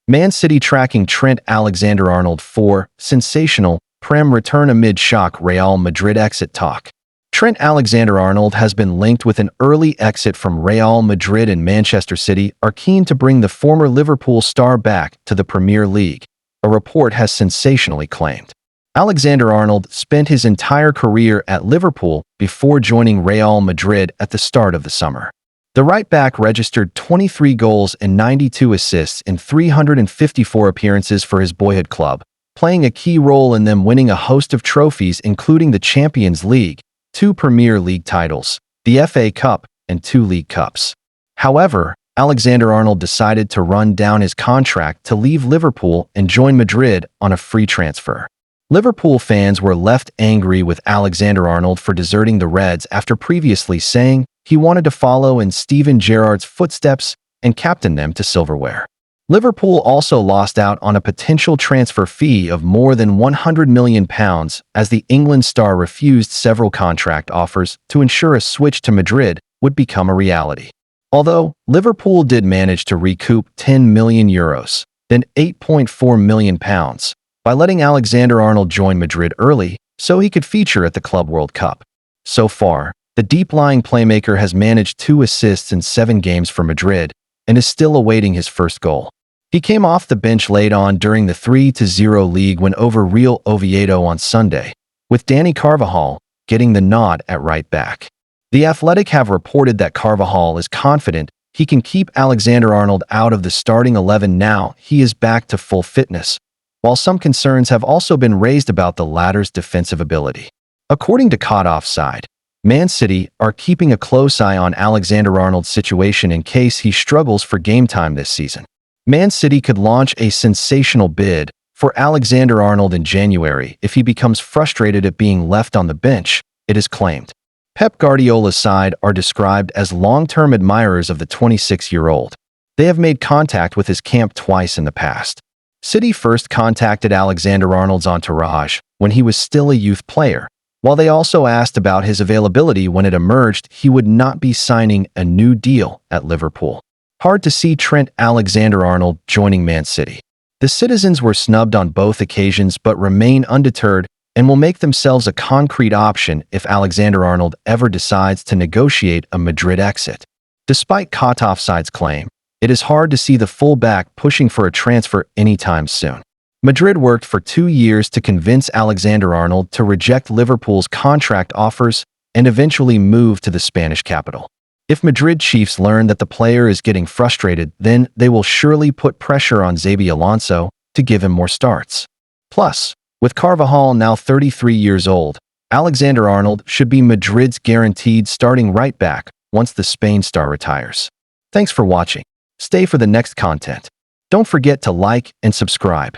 Man City tracking Trent Alexander-Arnold for sensational Prem return amid shock Real Madrid exit talk. Trent Alexander-Arnold has been linked with an early exit from Real Madrid, and Manchester City are keen to bring the former Liverpool star back to the Premier League, a report has sensationally claimed. Alexander-Arnold spent his entire career at Liverpool before joining Real Madrid at the start of the summer. The right-back registered 23 goals and 92 assists in 354 appearances for his boyhood club, playing a key role in them winning a host of trophies including the Champions League, 2 Premier League titles, the FA Cup, and 2 League Cups. However, Alexander-Arnold decided to run down his contract to leave Liverpool and join Madrid on a free transfer. Liverpool fans were left angry with Alexander-Arnold for deserting the Reds after previously saying he wanted to follow in Steven Gerrard's footsteps and captain them to silverware. Liverpool also lost out on a potential transfer fee of more than £100 million as the England star refused several contract offers to ensure a switch to Madrid would become a reality. Although Liverpool did manage to recoup €10 million, then £8.4 million, by letting Alexander-Arnold join Madrid early so he could feature at the Club World Cup. So far, the deep-lying playmaker has managed 2 assists in 7 games for Madrid and is still awaiting his first goal. He came off the bench late on during the 3-0 league win over Real Oviedo on Sunday, with Dani Carvajal getting the nod at right back. The Athletic have reported that Carvajal is confident he can keep Alexander-Arnold out of the starting 11 now he is back to full fitness, while some concerns have also been raised about the latter's defensive ability. According to Caught Offside, Man City are keeping a close eye on Alexander-Arnold's situation in case he struggles for game time this season. Man City could launch a sensational bid for Alexander-Arnold in January if he becomes frustrated at being left on the bench, it is claimed. Pep Guardiola's side are described as long-term admirers of the 26-year-old. They have made contact with his camp twice in the past. City first contacted Alexander-Arnold's entourage when he was still a youth player, while they also asked about his availability when it emerged he would not be signing a new deal at Liverpool. Hard to see Trent Alexander-Arnold joining Man City. The citizens were snubbed on both occasions but remain undeterred and will make themselves a concrete option if Alexander-Arnold ever decides to negotiate a Madrid exit. Despite Caught Offside's claim, it is hard to see the fullback pushing for a transfer anytime soon. Madrid worked for 2 years to convince Alexander-Arnold to reject Liverpool's contract offers and eventually move to the Spanish capital. If Madrid chiefs learn that the player is getting frustrated, then they will surely put pressure on Xabi Alonso to give him more starts. Plus, with Carvajal now 33 years old, Alexander-Arnold should be Madrid's guaranteed starting right back once the Spain star retires. Thanks for watching. Stay for the next content. Don't forget to like and subscribe.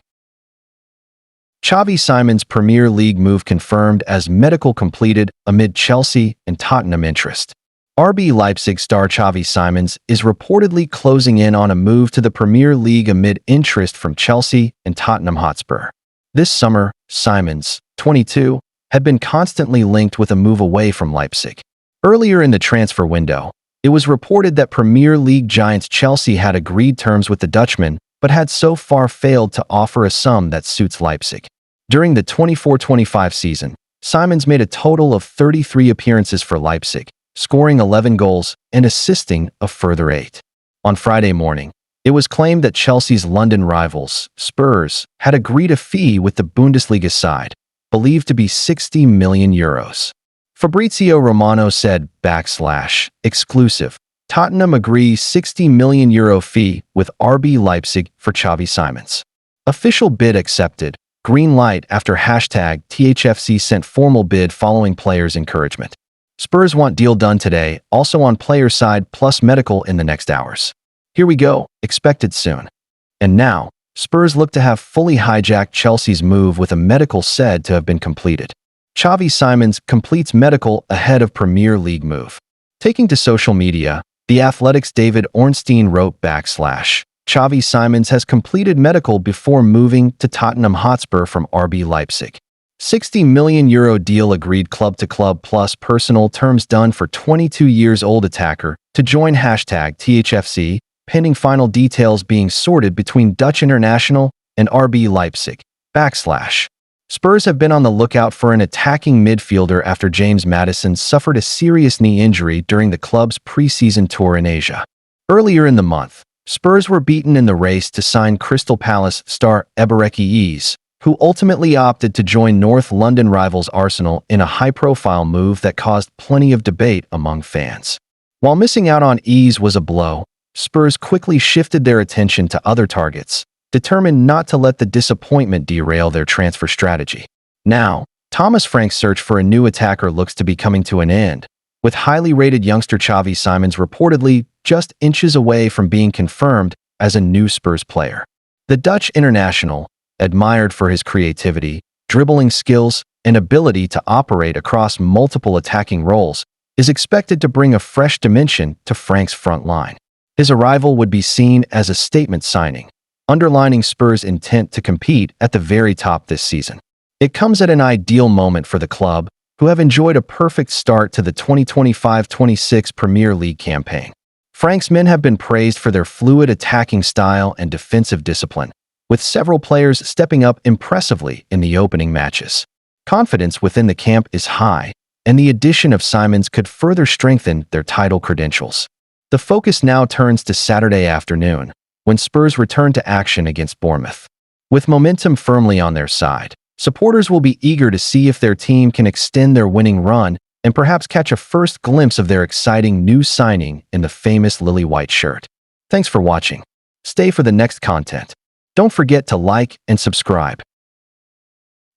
Xavi Simon's Premier League move confirmed as medical completed amid Chelsea and Tottenham interest. RB Leipzig star Xavi Simons is reportedly closing in on a move to the Premier League amid interest from Chelsea and Tottenham Hotspur. This summer, Simons, 22, had been constantly linked with a move away from Leipzig. Earlier in the transfer window, it was reported that Premier League giants Chelsea had agreed terms with the Dutchman, but had so far failed to offer a sum that suits Leipzig. During the 24-25 season, Simons made a total of 33 appearances for Leipzig, scoring 11 goals and assisting a further 8. On Friday morning, it was claimed that Chelsea's London rivals, Spurs, had agreed a fee with the Bundesliga side, believed to be €60 million. Fabrizio Romano said, /exclusive, Tottenham agrees €60 million fee with RB Leipzig for Xavi Simons. Official bid accepted, green light after #THFC sent formal bid following players' encouragement. Spurs want deal done today, also on player side plus medical in the next hours. Here we go, expected soon. And now, Spurs look to have fully hijacked Chelsea's move with a medical said to have been completed. Xavi Simons completes medical ahead of Premier League move. Taking to social media, The Athletic's David Ornstein wrote /Xavi Simons has completed medical before moving to Tottenham Hotspur from RB Leipzig. €60 million deal agreed club-to-club plus personal terms done for 22 years old attacker to join #THFC pending final details being sorted between Dutch international and RB Leipzig. Spurs have been on the lookout for an attacking midfielder after James Maddison suffered a serious knee injury during the club's preseason tour in Asia. Earlier in the month, Spurs were beaten in the race to sign Crystal Palace star Ebereki Eze, who ultimately opted to join North London rivals Arsenal in a high-profile move that caused plenty of debate among fans. While missing out on Eze was a blow, Spurs quickly shifted their attention to other targets, determined not to let the disappointment derail their transfer strategy. Now, Thomas Frank's search for a new attacker looks to be coming to an end, with highly rated youngster Xavi Simons reportedly just inches away from being confirmed as a new Spurs player. The Dutch international, admired for his creativity, dribbling skills, and ability to operate across multiple attacking roles, is expected to bring a fresh dimension to Frank's front line. His arrival would be seen as a statement signing, underlining Spurs' intent to compete at the very top this season. It comes at an ideal moment for the club, who have enjoyed a perfect start to the 2025-26 Premier League campaign. Frank's men have been praised for their fluid attacking style and defensive discipline, with several players stepping up impressively in the opening matches. Confidence within the camp is high, and the addition of Simons could further strengthen their title credentials. The focus now turns to Saturday afternoon, when Spurs return to action against Bournemouth. With momentum firmly on their side, supporters will be eager to see if their team can extend their winning run and perhaps catch a first glimpse of their exciting new signing in the famous lily white shirt. Thanks for watching. Stay for the next content. Don't forget to like and subscribe.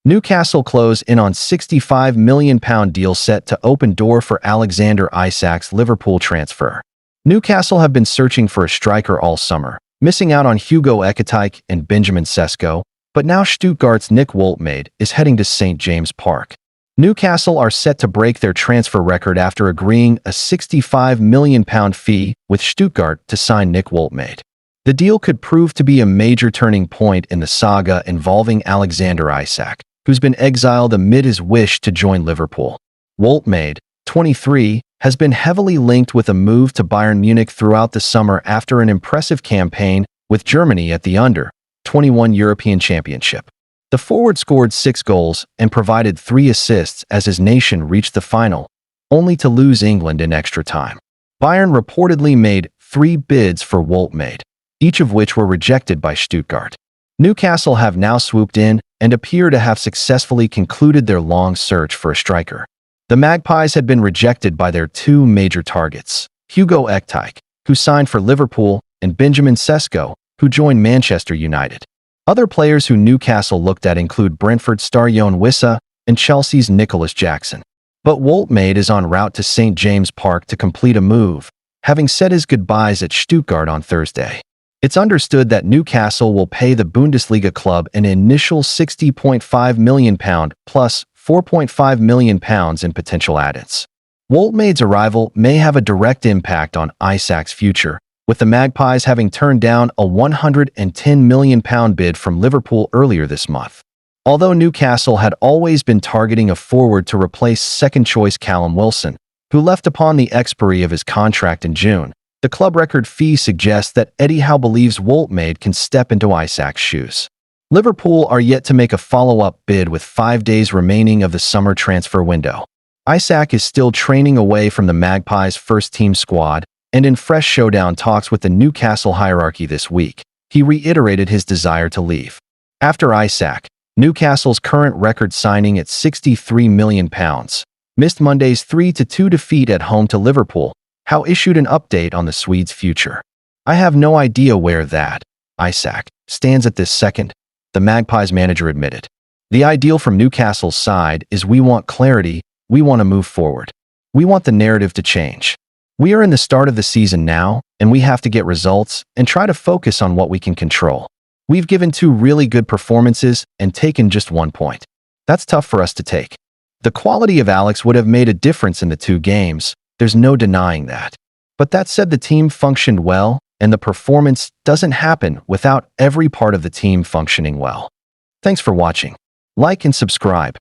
Newcastle close in on £65 million deal set to open door for Alexander Isak's Liverpool transfer. Newcastle have been searching for a striker all summer, missing out on Hugo Ekitike and Benjamin Sesko, but now Stuttgart's Nick Woltmade is heading to St. James Park. Newcastle are set to break their transfer record after agreeing a £65 million fee with Stuttgart to sign Nick Woltmade. The deal could prove to be a major turning point in the saga involving Alexander Isak, who's been exiled amid his wish to join Liverpool. Woltmade, 23, has been heavily linked with a move to Bayern Munich throughout the summer after an impressive campaign with Germany at the Under-21 European Championship. The forward scored 6 goals and provided 3 assists as his nation reached the final, only to lose England in extra time. Bayern reportedly made 3 bids for Woltmade, each of which were rejected by Stuttgart. Newcastle have now swooped in and appear to have successfully concluded their long search for a striker. The Magpies had been rejected by their 2 major targets, Hugo Ekitike, who signed for Liverpool, and Benjamin Sesko, who joined Manchester United. Other players who Newcastle looked at include Brentford star Yoane Wissa and Chelsea's Nicholas Jackson. But Woltmade is en route to St. James Park to complete a move, having said his goodbyes at Stuttgart on Thursday. It's understood that Newcastle will pay the Bundesliga club an initial £60.5 million plus £4.5 million in potential add-ins. Woltmade's arrival may have a direct impact on Isak's future, with the Magpies having turned down a £110 million bid from Liverpool earlier this month. Although Newcastle had always been targeting a forward to replace second-choice Callum Wilson, who left upon the expiry of his contract in June, the club record fee suggests that Eddie Howe believes Woltmade can step into Isak's shoes. Liverpool are yet to make a follow-up bid with 5 days remaining of the summer transfer window. Isak is still training away from the Magpies' first-team squad, and in fresh showdown talks with the Newcastle hierarchy this week, he reiterated his desire to leave. After Isak, Newcastle's current record signing at £63 million, missed Monday's 3-2 defeat at home to Liverpool, Howe issued an update on the Swedes' future. "I have no idea where that Isak stands at this second," the Magpies manager admitted. "The ideal from Newcastle's side is we want clarity, we want to move forward. We want the narrative to change. We are in the start of the season now, and we have to get results and try to focus on what we can control. We've given 2 really good performances and taken just 1 point. That's tough for us to take. The quality of Alex would have made a difference in the 2 games, there's no denying that. But that said, the team functioned well, and the performance doesn't happen without every part of the team functioning well." Thanks for watching. Like and subscribe.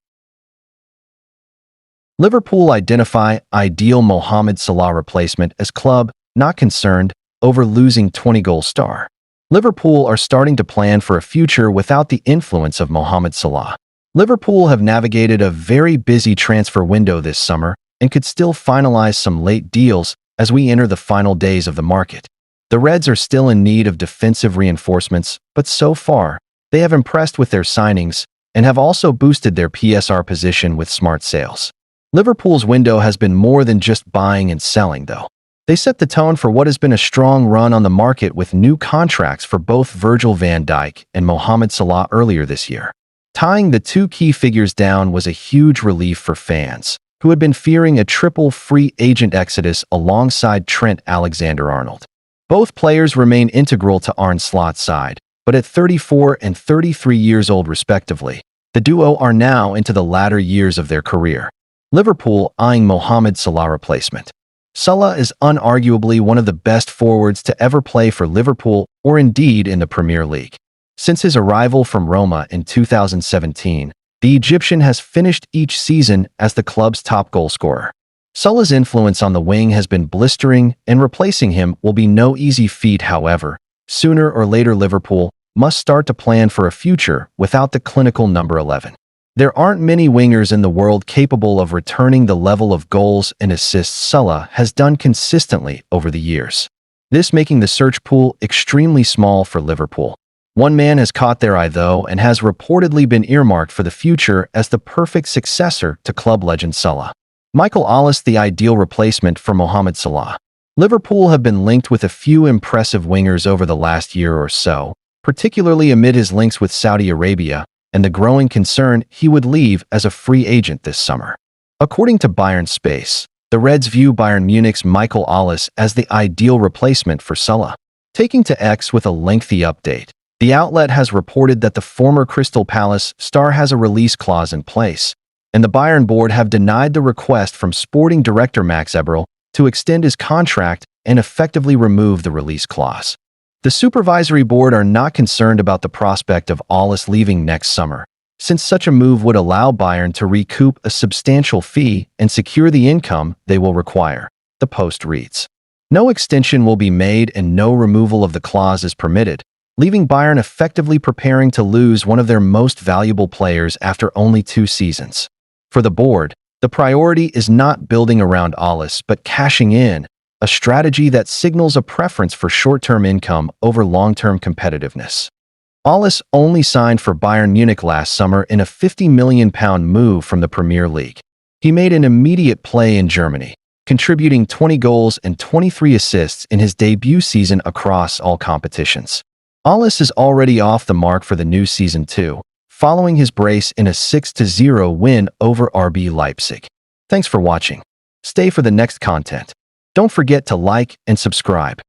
Liverpool identify ideal Mohamed Salah replacement as club not concerned over losing 20-goal star. Liverpool are starting to plan for a future without the influence of Mohamed Salah. Liverpool have navigated a very busy transfer window this summer and could still finalize some late deals as we enter the final days of the market. The Reds are still in need of defensive reinforcements, but so far, they have impressed with their signings and have also boosted their PSR position with smart sales. Liverpool's window has been more than just buying and selling, though. They set the tone for what has been a strong run on the market with new contracts for both Virgil van Dijk and Mohamed Salah earlier this year. Tying the two key figures down was a huge relief for fans, who had been fearing a triple free agent exodus alongside Trent Alexander-Arnold. Both players remain integral to Arne Slot's side, but at 34 and 33 years old respectively, the duo are now into the latter years of their career. Liverpool eyeing Mohamed Salah replacement. Salah is unarguably one of the best forwards to ever play for Liverpool or indeed in the Premier League. Since his arrival from Roma in 2017, the Egyptian has finished each season as the club's top goalscorer. Salah's influence on the wing has been blistering, and replacing him will be no easy feat. However, sooner or later Liverpool must start to plan for a future without the clinical number 11. There aren't many wingers in the world capable of returning the level of goals and assists Salah has done consistently over the years. This making the search pool extremely small for Liverpool. One man has caught their eye though and has reportedly been earmarked for the future as the perfect successor to club legend Salah. Michael Ollis, the ideal replacement for Mohamed Salah. Liverpool have been linked with a few impressive wingers over the last year or so, particularly amid his links with Saudi Arabia and the growing concern he would leave as a free agent this summer. According to Bayern Space, the Reds view Bayern Munich's Michael Ollis as the ideal replacement for Salah. Taking to X with a lengthy update, the outlet has reported that the former Crystal Palace star has a release clause in place, and the Bayern board have denied the request from sporting director Max Eberl to extend his contract and effectively remove the release clause. The supervisory board are not concerned about the prospect of Ollis leaving next summer, since such a move would allow Bayern to recoup a substantial fee and secure the income they will require. The post reads, "No extension will be made and no removal of the clause is permitted, leaving Bayern effectively preparing to lose one of their most valuable players after only 2 seasons. For the board, the priority is not building around Ollis but cashing in, a strategy that signals a preference for short-term income over long-term competitiveness. Ollis only signed for Bayern Munich last summer in a £50 million move from the Premier League. He made an immediate play in Germany, contributing 20 goals and 23 assists in his debut season across all competitions. Ollis is already off the mark for the new season too, following his brace in a 6-0 win over RB Leipzig. Thanks for watching. Stay for the next content. Don't forget to like and subscribe.